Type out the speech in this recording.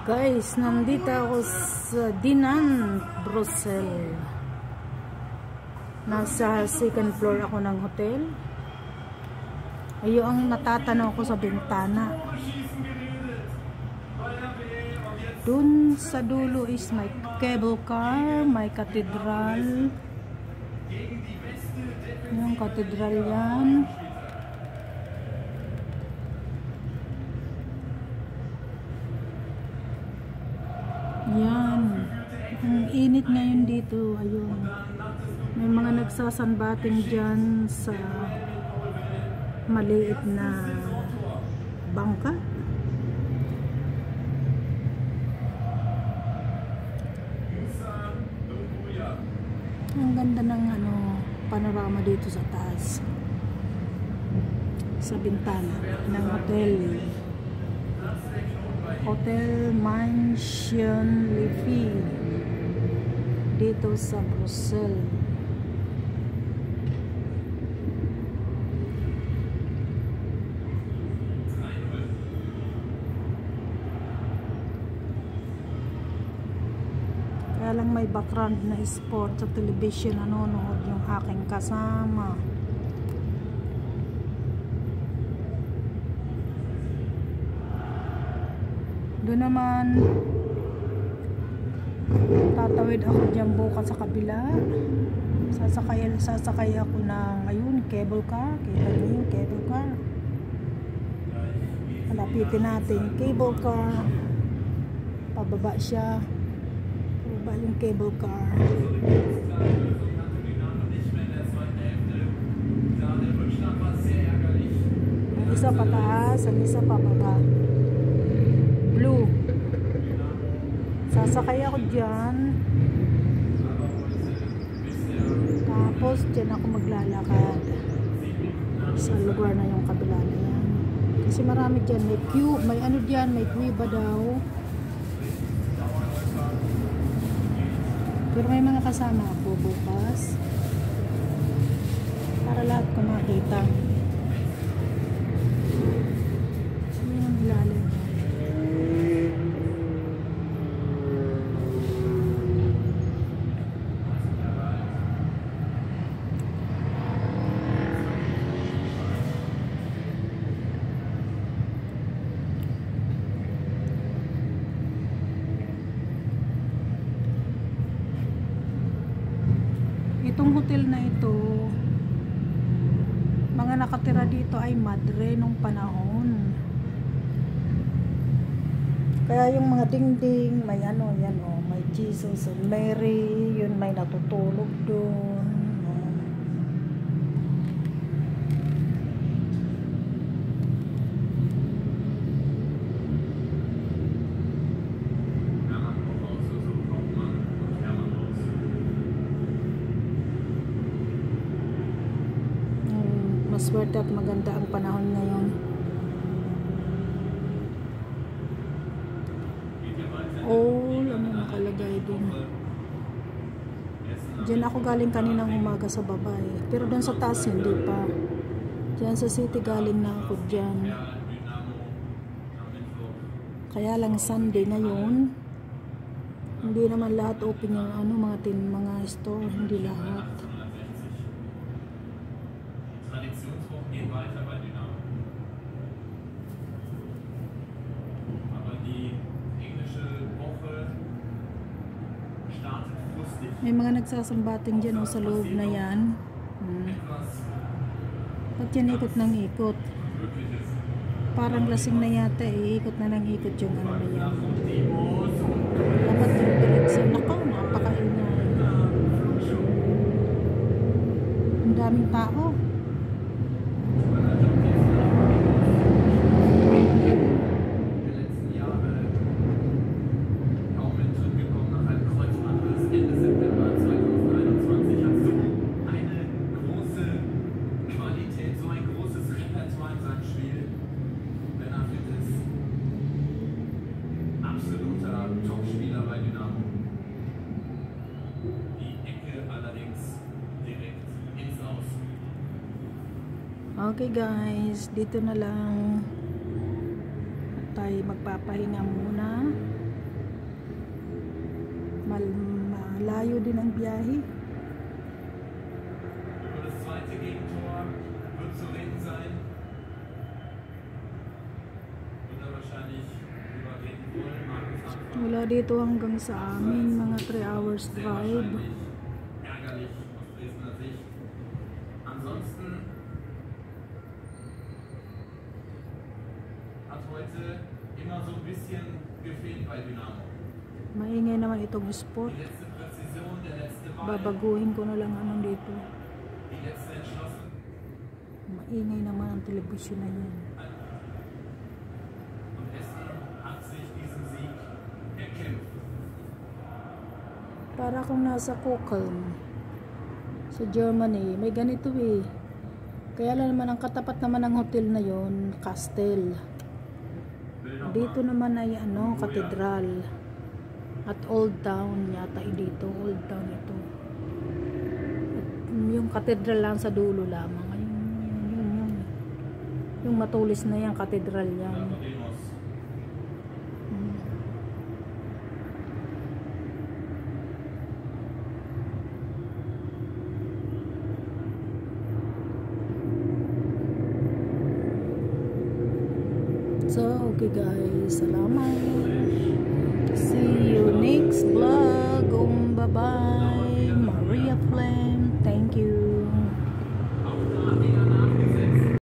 Guys, nandito ako sa Dinan, Brussels. Nasa second floor ako ng hotel. Ayun ang natatanaw ko sa bintana. Dun sa dulo is may cable car, may cathedral. Yung cathedral yan. Yan. Ang init ngayon dito. Ayun. May mga nagsasanbating dyan sa maliit na bangka. Ang ganda ng panorama dito sa taas. Sa bintana ng hotel. Hotel Mansion Leafy dito sa Brussels. Kaya lang may background na sport sa television, nanonood yung aking kasama. Doon naman tatawid ako dyan bukas sa kabila. Sasakay ako ng cable car. Kita niyo yung cable car. Malapitin natin cable car. Pababa siya. Pababa yung cable car. Ang isa pataas, ang isa pababa. Blue. Sasakay ako dyan. Tapos dyan ako maglalakad sa lugar na yung kabila na yan. Kasi marami dyan. May queue. May dyan. May kuiba daw. Pero may mga kasama ako bukas. Para lahat ko makita. Yung lalim. Itong hotel na ito, mga nakatira dito ay madre nung panahon. Kaya yung mga dingding, may may Jesus and Mary, yun may natutulog doon. Swerte at maganda ang panahon ngayon. All nakalagay din. Diyan ako galing kaninang umaga sa baba pero doon sa taas hindi pa. Diyan sa city galing na ako dyan. Kaya lang Sunday ngayon, hindi naman lahat open yung mga store, hindi lahat. May mga nagsasambating dyan sa loob na yan. Ba't yan ikot ng ikot? Parang lasing na yata ikot na ng ikot yung na yan. Dapat yung direksyon. Nako, napakaingay. Ang daming tao. Okay guys, dito na lang tayo magpapahinga muna. Malayo din ang biyahe. Das zweite Gegentor wird zu reden sein. Wird er wahrscheinlich überreden wollen. Markus Anfang. Mula dito hanggang sa amin, mga 3 hours Sehr drive. wahrscheinlich ärgerlich aus Dresdner Sicht. Ansonsten hat heute immer so ein bisschen gefehlt bei Dynamo. Maingay naman itong sport. Die letzte Präzision, der letzte Ball, Babaguhin ko na lang anong dito. die letzte Entschlossenheit. Maingay naman ang telebisyon na yan. Und Essen hat sich diesen Sieg erkämpft. Para kung nasa Stockholm sa Germany, may ganito eh. Kaya lang naman ang katapat naman ng hotel na yon, Castle. Dito naman ay ano, Cathedral. At Old Town yata dito, Old Town ito. At yung Cathedral lang sa dulo lamang. Yung matulis na yan, Cathedral yan. So, okay guys, salamat. See you next vlog. Bye-bye. Maria Flame.